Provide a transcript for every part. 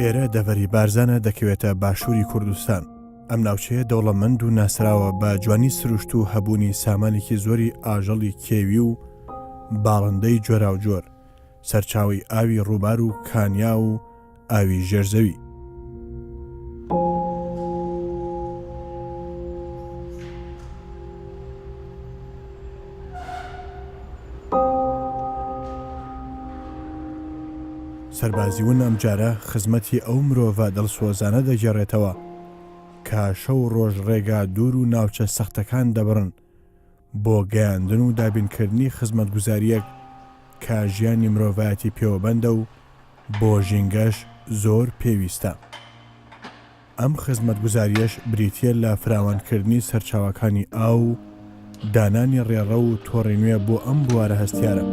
ئێرە دەڤەری بارزانە دەکەوێتە باشووری کوردستان. ئەم ناوچەیە دەوڵەمەند و ناسراوە بە جوانی سروشت و هەبوونی سامانێکی زۆری ئاژەڵی کێوی و باڵندەی جۆراوجۆر، سەرچاوی ئاوی ڕووبار و کانیا و ئاوی ژێرزەوی. سەربازیون ئەم جارە خزمەتی ئەو مرۆڤە دڵسۆزانە دەگەڕێتەوە کە شەو ڕۆژ ڕێگا دوور و ناوچە سەختەکان دەبڕن بۆ گەیاندن و دابینکردنی خزمەتگوزاریەک کە ژیانی مرۆڤایەتی پێوەبەندە و بۆ ژینگەش زۆر پێویستە. ئەم خزمەتگوزاریەش بریتیە لە فراوانکردنی سەرچاوەکانی ئاو و دانانی ڕێڕە و تۆڕی نوێ بۆ ئەم بوارە هەستیارە.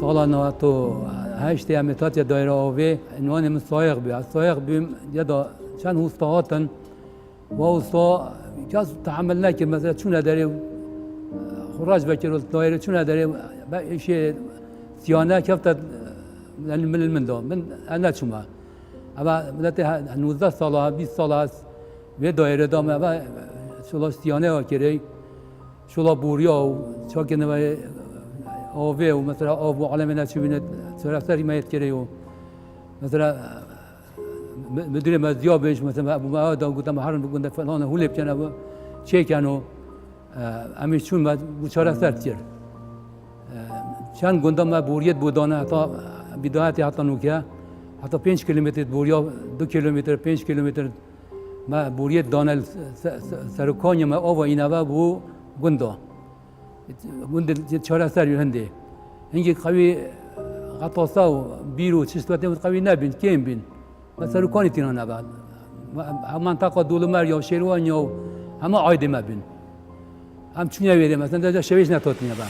سالا 98 امتات یا دایره آوی عنوان من سایق بیم. سایق بیم یا چند هستهاتن و هستا کس تحمل نکرد مثلا چون نداره خراج بکر دایره چون نداره ایش سیانه کفتت من دام من انا چوما اما مدت 19 ساله 20 ساله است و دایره دام اما شلا سیانه ها کری شلا بوریا و چاکنه و آوه و مثلا آب و عالم نچوبینه سراسری میت کری و مثلا مدیر مزیابش مثلا ابو معاد گفتم هرن بگنده فلان هول بکنه و چه کنو امیش چون بیچاره سر کرد چند گنده ما بوریت بودانه حتی بداهتی حتی نوکه حتی 5 کیلومتر بوریا 2 کیلومتر 5 کیلومتر ما بوریت دانه سرکانی ما آوا اینه بو گنده گنده چهار سر یهنده اینکه قوی غطاسا و بیرو چشتواتی قوی نبین کیم بین مثلا کانی تینا نبود منطقه دولمر یا شیروان یا همه عایده مبین هم چونیا ویده مثلا در شویش نتوت نیا با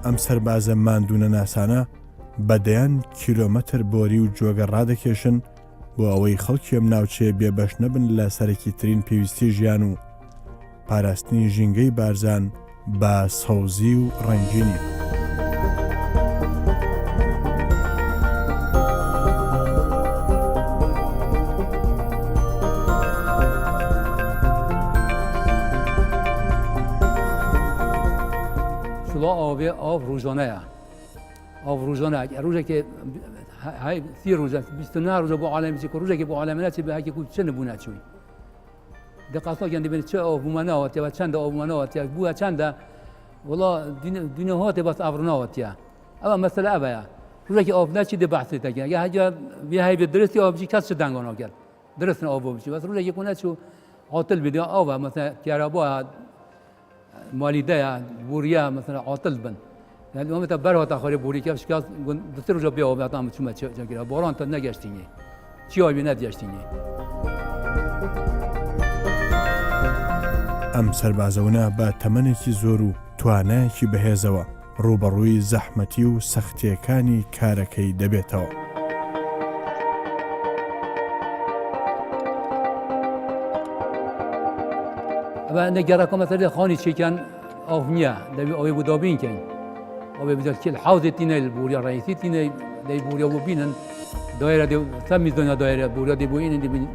ئەم سەربازە ماندوونە ناسانە بەدەیان کیلۆمەتر بۆری و جۆگە ڕادەکێشن بۆ ئەوەی خەڵکی ئەم ناوچەیە بێبەش نەبن لە سەرەکی ترین پێویستی ژیان و پاراستنی ژینگەی بارزان بە سەوزی و ڕەنگینی. آب روزانه آب روزانه روزی که های 30 روز 29 روز با عالم چی روزی که با عالم نه چی به هیچ کوچه نبونه چوی دقیقاً گندی بین چه آب منه آتی و چند آب منه آتی بو چند والله دنیا هات بس افرنا آتی اما مثلا ابیا روزی که آب نه چی ده بحثی تا یا هجا بیا هی به درستی آب چی کس دنگانا کرد درست آب بچی بس روزی که کنه چو عاطل بده آب مثلا کهربا مالیده بوریا مثلا عاطل بن یعنی ما متى بره تاخری بوری که شکاس دستور جو بیا و تام چما چگیره باران تا نگشتینی چی آبی ندیشتینی. ئەم سەربازەوەنە بە تەمەنێکی زۆر و توانایەکی بەهێزەوە ڕوبەڕووی زەحمەتی و سەختیەکانی کارەکەی دەبێتەوە. و نگران کم مثلا خانی چیکن آفنیا دبی آبی بودابین کن آبی بودار کل حوض تینه البوریا رئیسی تینه دی بوریا ببینن دایره دی سمیز دنیا دایره بوریا دی بوین دی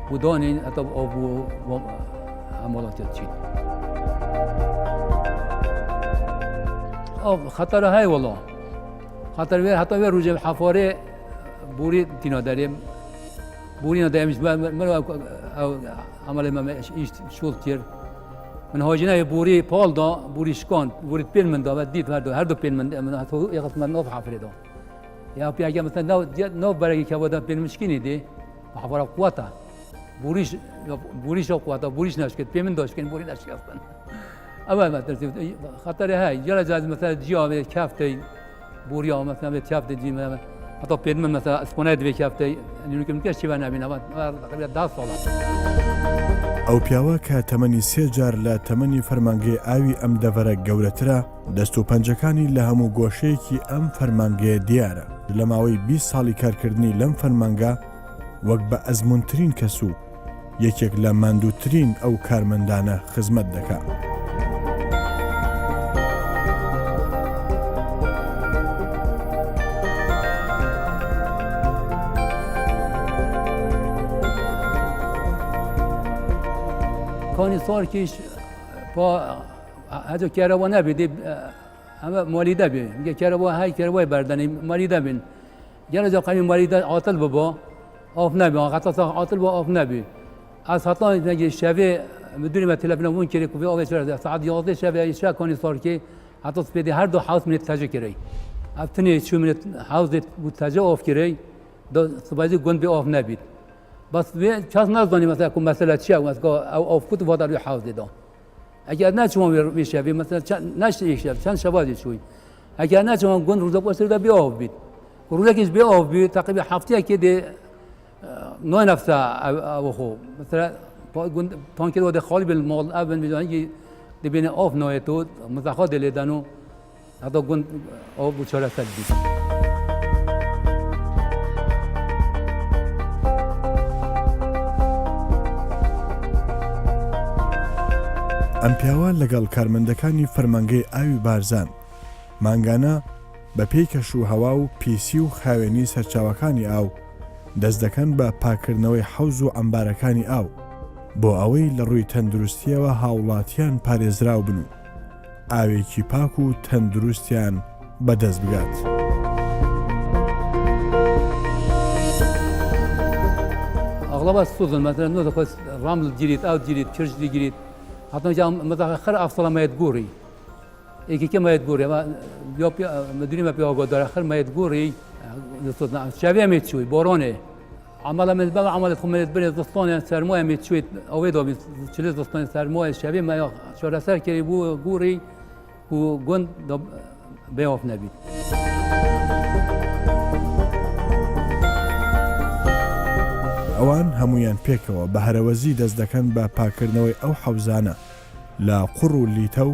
بودانین حتی آب و عملات چین آب خطر های والله خطر وی حتی وی روز حفاره بوری دینا داریم بوری نداریمش من عمل ما ایش شول کرد من هاجنا بوری پال دا بوری شکان بوری پیل من دا و دید هر دو پیل من حتی یک قسمت ناف حفره دا یا پیاگه مثلا نو برای که ودا پیل مشکینی دی حفاره قوته بوریش قوته بوریش نشکد پیل من داشت کن بوری نشکد اول مثلا خطر های جلا جاز مثلا جیاب کافتی بوری ها مثلا کافتی جیم حتی پیل من مثلا اسپانیت به کافتی نیروی که چی بنا بینم تقریبا 10 سال ئەو پیاوە کە تەمەنی 3 جار لە تەمەنی فەرمانگەی ئاوی ئەم دەڤەرە گەورەترە دەست و پەنجەکانی لە هەموو گۆشەیەکی ئەم فەرمانگەیە دیارە لە ماوەی 20 ساڵی کارکردنی لەم فەرمانگە وەک بە ئەزموونترین کەس و یەکێک لە ماندووترین ئەو کارمەندانە خزمەت دەکات. کانی سال کیش با هجا کاروا نبیدی اما مالیده بی میگه کاروا های کاروای بردنی مالیده بین جل جا قمی مالیده عاطل بابا آف نبی قطعا عاطل با آف نبی از حتی میگه شبه مدونی ما تلفن مون کری کوی آویز شده ساعت 11 شبه ایشا کانی سال کی حتی سپیدی هر دو حوض منت تاج کری افتنی شو منت حوض بود تاج آف کری دو سبازی گند به آف نبید بس چاس نزدانی مثلا کم مسئله چیه مثلا او فوت وادر روی حوض داد اگر نه شما میشه مثلا نشه یک شب چند شبازی شوی اگر نه شما گند روزا پشت بی آب بید روزا کیش بی آب بید تقریبا هفته که دی نه نفسه او خو مثلا گند تانکر و خالی بالمال اول میدونن که دی بین آب نه تو مزخات دلیدنو حتی گند آب بچاره سد بید ئەم پیاوە لەگەڵ کارمەندەکانی فەرمانگەی ئاوی بارزان مانگانە بە پێی کەش و هەوا و پیسی و خاوێنی سەرچاوەکانی ئاو دەست دەکەن بە پاکردنەوەی حەوز و ئەمبارەکانی ئاو بۆ ئەوەی لە ڕووی تەندروستیەوە هاوڵاتیان پارێزراو بن و ئاوێکی پاک و تەندروستیان بەدەست بگات. أغلبها السوزن مثلا نوذا رمل جريد أو جريد كرش جريد حتى جا مثلا خر أفصل ما يتقوري إيه كي ما يتقوري ما مدري ما بيها قدر آخر ما يتقوري شبيه ميتشوي بوروني عمله من بقى عمله خم من البلد دستان سرمایه ميتشوي أويدا بتشيل دستان سرمایه شبيه ما شو رسال كريبو قوري وجند بيوف نبي ئەوان هەمویان پێکەوە بە هەرەوەزی دەست دەکەن بە پاکردنەوەی ئەو حەوزانە لە قوڕ و لیتە و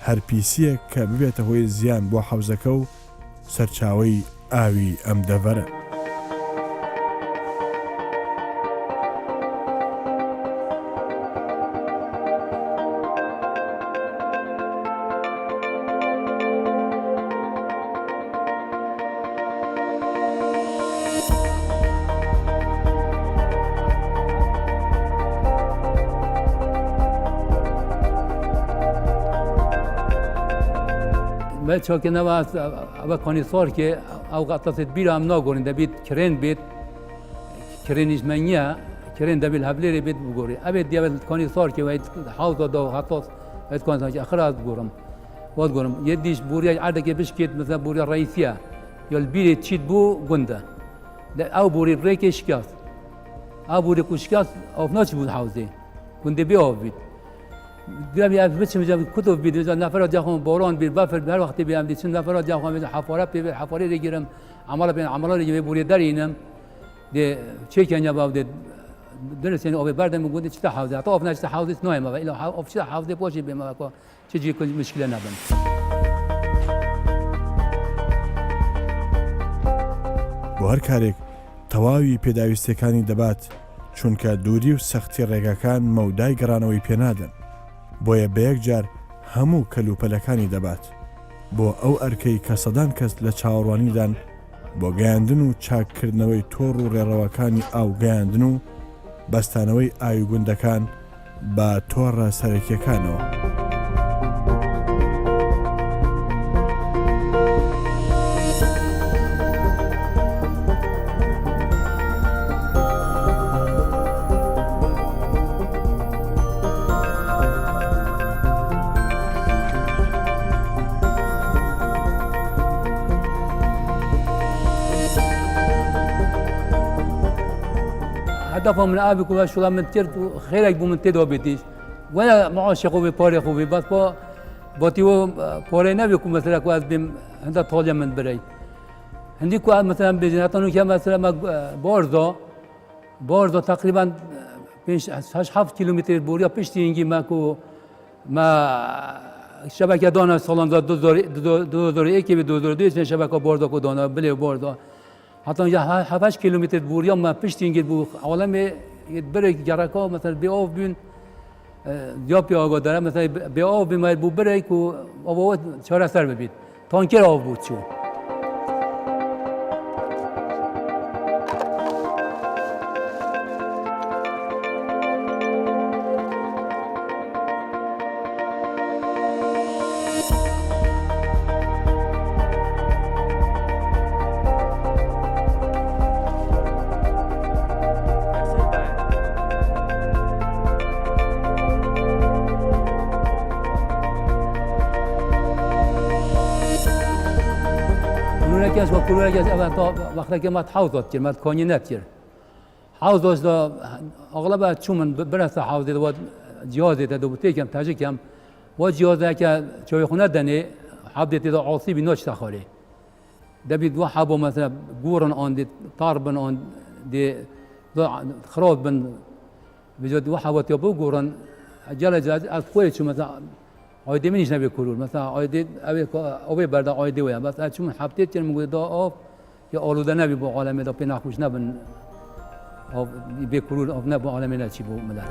هەرپیسیە کە ببێتە هۆی زیان بۆ حەوزەکە و سەرچاوەی ئاوی ئەم دەڤەرە. ما چون که نواز اول کانی سال که او قطعات بیرام نگورین دبید کرین بید کرینش منیا کرین دبیل حبلی بید بگوری ابد دیابل کانی سال که وید حوض دو حتی وید کانی که آخر از بگورم واد گورم یه دیش بوری عرضه که بشکید مثلا بوری رئیسیه یا البیری چید بو گنده او بوری ریکش کاس او بوری کشکاس او ناچ بود حوضی گنده بی آب بید دیدم یه بچه می‌جام کتب بیاد نفرات جاهم باران بیاد بافر هر وقتی بیام دیدم نفرات جاهم حفاره بیاد حفاره بگیرم عملا رو بوری دارینم ده چه کنیا باود درست یعنی آب بردم میگوید چه حوضه تا آب نشته حوضه نایم و الا آب چه حوضه باشه به ما که چه جی کنی مشکل نبود بۆ هەر کارێک تەواوی پێداویستەکانی دەبات چونکە دووری و سەختی ڕێگەکان مەودای گەڕانەوەی پێنادەن بۆیە بە یەکجار هەموو کەلوپەلەکانی دەبات بۆ ئەو ئەرکەی کە سەدان کەس لە چاوەڕوانیدان بۆ گەیاندن و چاککردنەوەی تۆڕ و ڕێڕەوەکانی ئاو گەیاندن و بەستانەوەی ئاوی گوندەکان بە تۆڕە سەرەکیەکانەوە. هدفهم من آبی که شده من تیر خیلی بود من تدو بیتیش ولی معاش خوبی پاره خوبی بس با تیو پاره نبی که مثلا که از بیم هنده طالع من برای هندی که مثلا بجناتانو که مثلا ما بارزا تقریبا 6-7 کیلومتر بوریا پشتی اینگی ما که ما شبکه دانه سالان 2001 به 2002 شبکه بارزا کو دانه بله بارزا حتی 7 کیلومتر بوریا ما پشتی اینگی بو عالم برای جرکا مثلا به آب بین یا پیاگاه داره مثلا به آب بیمار بو برای که آب چهار سر ببید تانکر آب بود چون و کلوری از اول وقتی که ما حوض داشتیم ما کانی نداشتیم حوض داشت اغلب چون برسه حوض و جهازی داد و تیکم تاجیکم و جهازی که چای خونه دنی حبدی داد عاصی بیناش تخالی دبید و حبو مثلا گورن آن دی طاربن آن دی خراب بن بجد و حبو تیابو گورن جل از کوی چون مثلا آیده منیش نبی کلور مثلا آیده اوی برده آیده ویم بس چون حبتیت چون میگوید دا آب یا آلوده نبی با عالمه دا پناخوش نبن آب بی کلور آب نبا عالمه نچی با ملت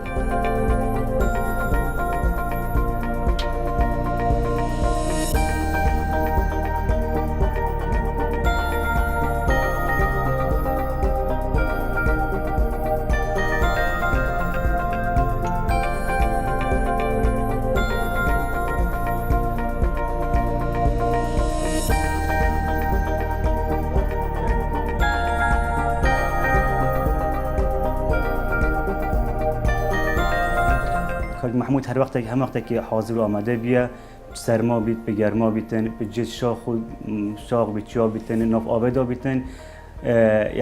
محمود هر وقت هم وقتی که حاضر آمده بیا سرما بیت به گرما بیتن به جز شاخ بیت یا بیتن ناف آبدا بیتن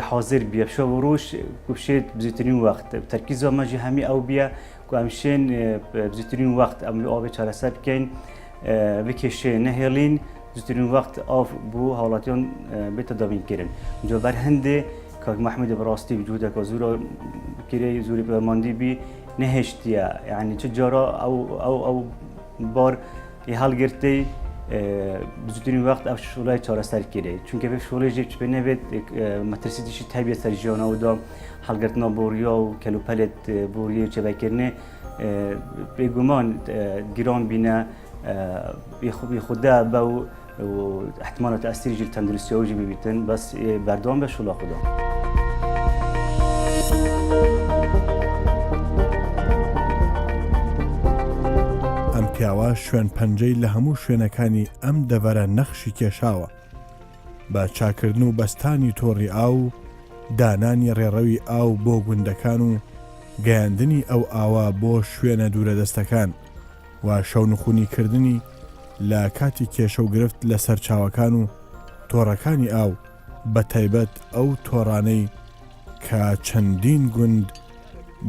حاضر بیا شو وروش کوشید بزیترین وقت ترکیز ما جه همی او بیا کو همشین بزیترین وقت ام آب چهار سر کن وکشه نهلین بزیترین وقت آب بو حالاتیان بیت دامین کردن جو بر هنده که محمود براستی وجوده که زورا کری زوری به ماندی بی نهشتیا یعنی چه جارا او بار حال گرفته بزودترین وقت اف شغلای چهار سر کردی چون که به شغل جیب چه نبود مترسیدیش طبیعت سر جانا و دا حال گرفتن بوریا و کلوپلت بوریه چه بکرنه به گمان گران بینه بی خدا با و احتمال تأثیر جل تندرستی اوجی بیتن بس بردام به شغل خدا پیاوە شوێن پەنجەی لە هەموو شوێنەکانی ئەم دەڤەرە نەخشی کێشاوە بە چاکردن و بەستانی تۆڕی ئاو دانانی ڕێڕەوی ئاو بۆ گوندەکان و گەیاندنی ئەو ئاوا بۆ شوێنە دوورەدەستەکان و شەونخوونیکردنی لە کاتی کێشە و گرفت لە سەرچاوەکان و تۆڕەکانی ئاو بە تایبەت ئەو تۆڕانەی کە چەندین گوند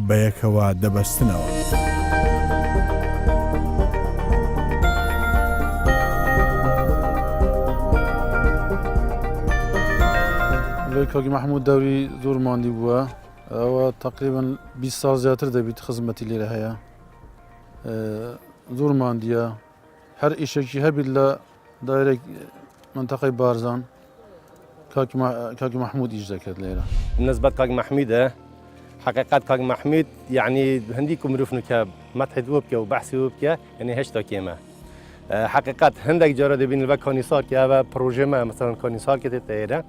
بەیەکەوە دەبەستنەوە. کاکی محمود دوری زور ماندی بوده و تقریبا 20 سال زیاتر دەبیت خزمەتی لێرە هەیە زور ماندیە هەر ئیشێکی هەبیت لە دایرەی منتەقەی بارزان کاکی محمود ئیش دەکرد لێرە. بالنسبة لكاك محمود حقيقة كاك محمود يعني هنديكم مروفنك مدحت وبكا وبحثي وبكا يعني هشتا كيما حقيقة هندك جارة دبين البا كانيسار كي هذا بروجي ما مثلا كانيسار كي تتايره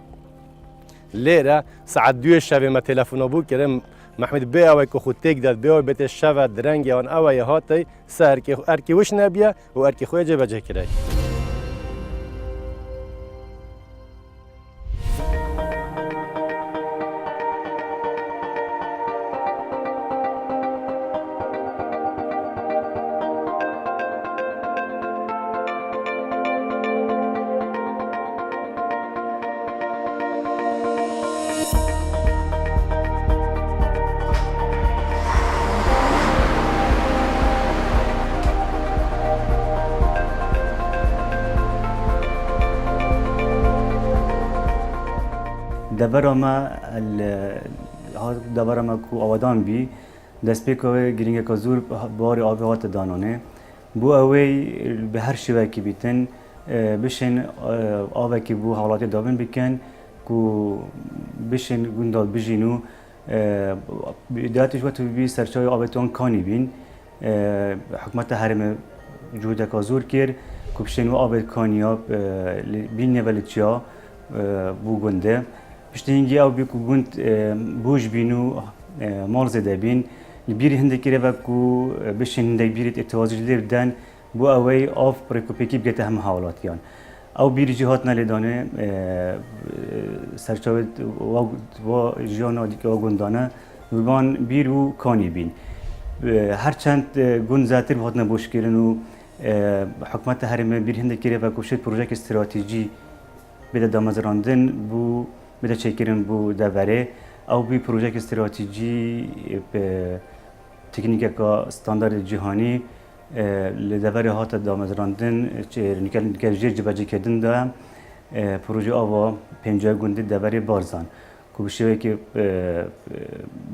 ليرة ساعة 2 شب ما تلفون ابو كرم محمود بی اوی که خود تک داد بی اوی بهت شود درنگ آن اوی هاتی سر که ارکی وش نبیه و ارکی خوی جه بجه کرد. دبر ما کو آوادان بی دست پی که گرینگ که زور بار آب هات دانانه بو اوی به هر شیوه کی بیتن بشین آب کی بو حالات دابن بکن کو بشین گندال بجینو داتش وقت بی سرچای آبتون کانی بین حکمت حرم جوده که زور کر کو بشین و آب کانیاب بین نولچیا بو گنده پشتینگی او بیکو گوند بوج بینو مال زده بین بیری هندکی رو کو بشین هندک بیریت اتوازی لیر دن بو اوی آف پرکوپیکی بگته هم حالاتیان او بیری جهات نلیدانه سرچاوت و جیانا دیگه و گندانه وگان بیرو کانی بین هرچند گند زاتر بهات نبوش کردن و حکمت حرم بیری هندکی رو کوشید پروژه استراتژی بده دامزراندن بو بده چکرین بو دوره او بی پروژه استراتژی به تکنیک که استاندارد جهانی لدوره هات دامزراندن نیکل جیر جبجی کردن دا پروژه آوا 50 گنده دوره بارزان که بشوی که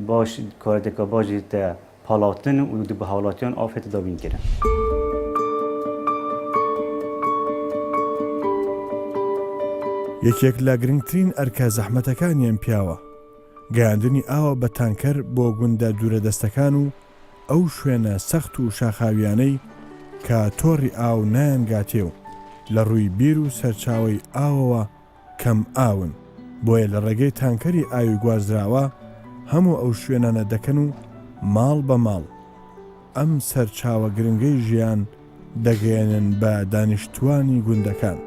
باش کارده که باجی تا حالاتن و دو حالاتیان آفت دابین کرن. یەکێک لە گرنگترین ئەرکە زەحمەتەکانیان پیاوە گەیاندنی ئاوە بە تانکەر بۆ گوندە دوورەدەستەکان و ئەو شوێنە سەخت و شاخاویانەی کە تۆڕی ئاو نایانگاتێ و لە ڕووی بیر و سەرچاوی ئاوەوە کەم ئاون بۆیە لە ڕێگەی تانکەری ئاوی گوازراوە هەموو ئەو شوێنانە دەکەن و ماڵ بە ماڵ ئەم سەرچاوە گرنگەی ژیان دەگەێنن بە دانیشتوانی گوندەکان.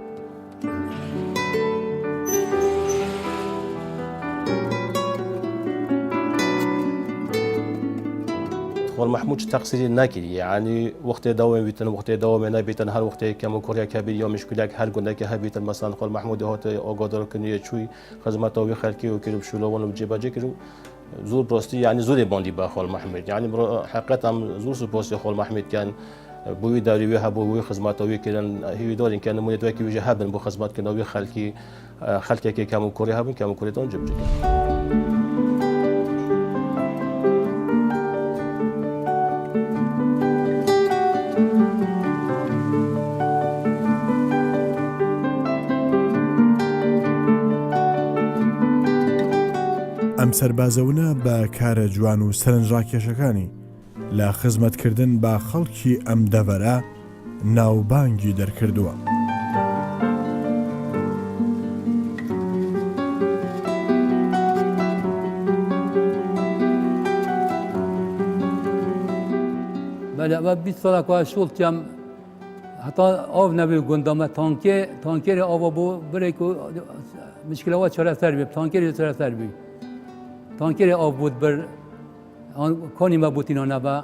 محمود تقصیری نکردی یعنی وقت دوام بیتن وقت دوام نبیتن هر وقت کم کوریا کبیر یا مشکلی هر گنده که بیتن مثلا خال محمود هات آگادار کنی چوی خدمت آوی خلکی و کرب شلوان و جیباجی کرد زور براستی یعنی زور باندی با خال محمود یعنی حقیقت هم زور سپاسی خال محمود کن بوی داروی ها بوی خدمت آوی کردن هی دارین که نمونه توی که وجه هبن بو خدمت کنن آوی خلکی که کم کوریا هبن کم کوریا دان جیباجی ئەم سەربازەونە بە کارە جوان و سەرنجڕاکێشەکانی لە خزمەتکردن بە خەڵکی ئەم دەڤەرە ناوبانگی دەرکردووە. بله و 20 سال که شغلتیم حتی آب نبود گندامه تانکر آب بو برای که مشکلات چرا سر بید تانکر چرا سر بید تانکر آب بود بر آن کانی ما بود اینا نبا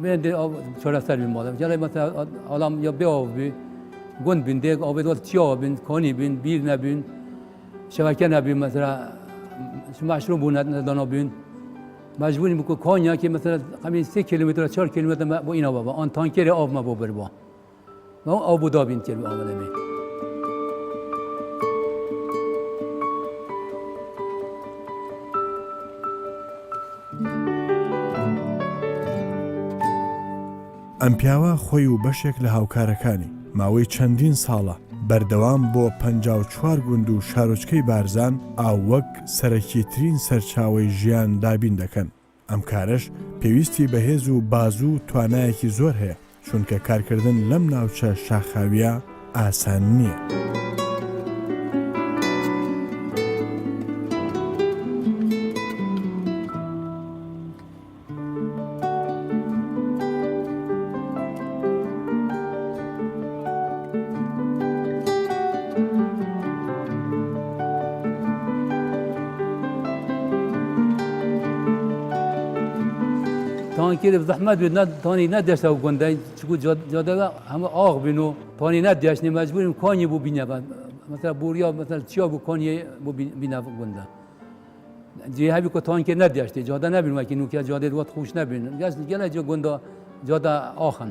من آب چرا سر بید ماله جلوی مثلا عالم یا به آب بید گند بین دیگ آب داد چیا بین کانی بین بیر نبین شبکه نبین مثلا مشروب بود ندانا بین مجبوری میکنه کانیا که مثلا همین 3 کیلومتر 4 کیلومتر با اینا بابا آن تانکر آب ما ببر با ما آب دابین که آمده می ئەم پیاوە خۆی و بەشێک لە هاوکارەکانی ماوەی چەندین ساڵە بەردەوام بۆ 54 گوند و شارۆچکەی بارزان ئاو وەک سەرەکیترین سەرچاوەی ژیان دابین دەکەن. ئەم کارش پێویستی بەهێز و باز و توانایەکی زۆر هەیە چونکە کارکردن لەم ناوچە شاخاویە ئاسان نییە. تانکی زحمت بود نه تانی نداشت و گنده چکو جاده همه آغ بینو تانی نداشت مجبوریم کانی بو بینه مثلا بوریا مثلا چیا بو کانی بو بینه گنده جهه بی که تانکی نداشت جاده نبینم که نوکیا جاده دوات خوش نبینم گله جو گنده جاده آخن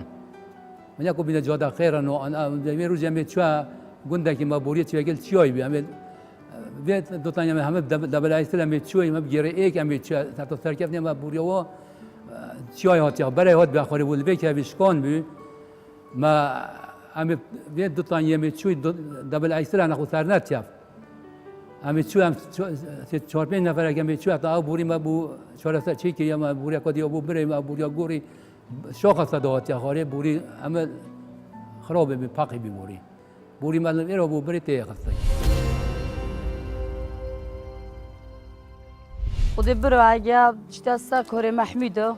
من یکو بینه جاده خیره نو من روز جمعه چوا گنده که ما بوریا چیا گل چیایی بی همه بیت دو تا همه دبل ایستل همه چوی ما بگیره ایک همه چه تا سرکف نیم بوریا و چیای هاتیا برای هات بخوری بود بیک بیشکان بی ما همه بیت دو تا همه چوی دبل ایستل انا خود سر نتیاف همه چوی هم چهار پنج نفر که همه چوی تا بوری ما بو چهار سال چی که ما بوریا کدی بو بره ما بوریا گوری شاخ صداات یا خاله بوری همه خرابه به پاکی بی بوری ما ایرو بو بره تی خسته خودی برو اگه چتاسا کار محموده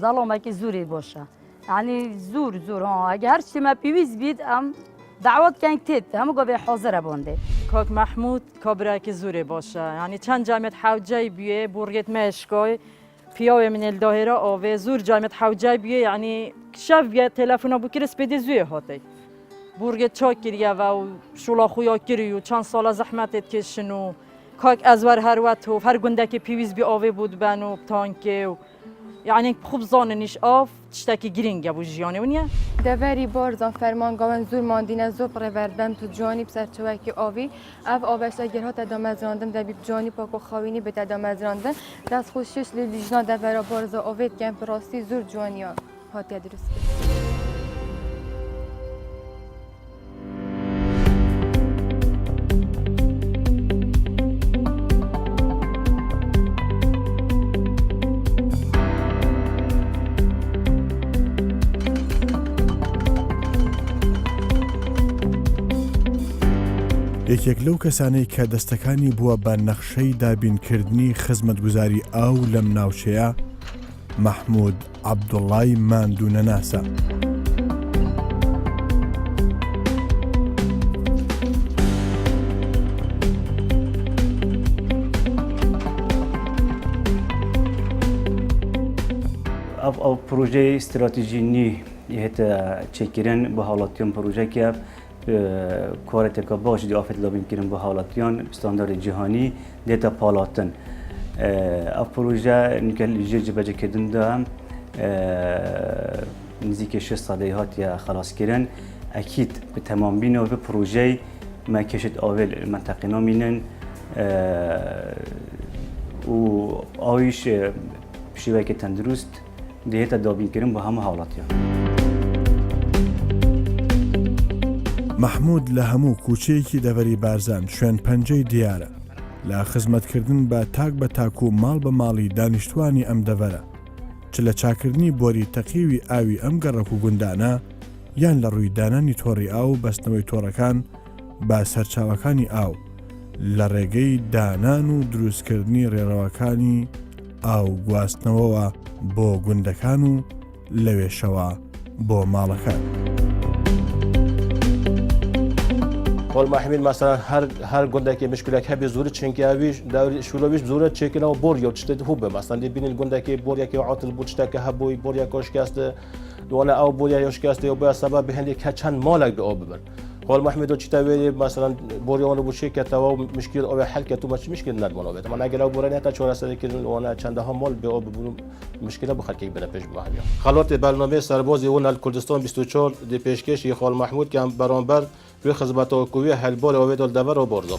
ظلمه که زوری باشه یعنی زور ها اگه هر چی ما پیویز بید هم دعوت کن تید همه گوی حاضر بانده کاک محمود کابرا که زوری باشه یعنی چند جامعه حوجای بیه بورگت مشکای پیاوی من الداهره آوه زور جامعه حوجای بیه یعنی شف بیه تلفن ابو کرس بده زوی هاته بورگت چاکریه و شولا خویا کری و چند سال زحمتت کشنو کاک ازور هر وقت و هر گنده که پیویز بی آوه بود بنو تانکه و یعنی خوب زاننیش آف تشتکی گرینگه بو جیانه ونیا دوری بارزان فرمان گاون زور ماندینه زور پروردن تو جانی بسر چوکی آوی اف آبش اگر ها تدامز راندن دبی جانی پاک و خاوینی به تدامز راندن دست خوشش لیجنا دوری بارزا آوید کم پراستی زور جوانی ها هاتی درست یەکێک لەو کەسانەی کە دەستەکانی بووە بە نەخشەی دابینکردنی خزمەتگوزاری ئاو لەم ناوچەیە مەحموود عەبدوڵڵای ماندوونەناسە. او پروژه استراتژی نی یهت چکرن به حالاتیان پروژه که کارت که باش دی آفت لابیم کردن به حالاتیان استاندارد جهانی دیتا پالاتن او پروژه نکل جیج بجه کردن دام نزدیک 6 ساله هات یا خلاص کردن اکید به تمام بین و به پروژه ما کشت اول منطقه نامینن و آیش شیوه که تندرست دیتا دابین کردن به همه حالاتیان. محمود لە هەموو کوچەیەکی دەڤەری بارزان شوێن پەنجەی دیارە لە خزمەتکردن بە تاک بە تاک و ماڵ بە ماڵی دانیشتوانی ئەم دەڤەرە چ لە چاکردنی بۆری تەقیوی ئاوی ئەم گەڕەک و گوندانە یان لە ڕووی دانانی تۆڕی ئاو و بەستنەوەی تۆڕەکان با سەرچاوەکانی ئاو لە ڕێگەی دانان و دروستکردنی ڕێڕەوەکانی ئاو گواستنەوەوە بۆ گوندەکان و لەوێشەوە بۆ ماڵەکان. قول محمد مثلا هر گنده که مشکل که به زور چنگی اویش دور شولویش زور چکنا و بور یا چته خوبه مثلا ببینید گنده که بور یا که عاطل بود چته که هبوی بور یا کاشکسته دوانه او بور یا شکسته یا به سبب به هندی که چند مالک به آب ببر قول محمد و چته وی مثلا بور یا اون بود چه و مشکل او حل که تو مشکل ندمون آبه من اگر او بور نه تا 4 سال که اون چند ها مال به آب ببرم مشکل بخیر که بنا پیش بحال خلات برنامه سربازی اون کردستان 24 دی پیشکش خال محمود که برانبر به خدمات کوی حلبار اوید الدور و بارزا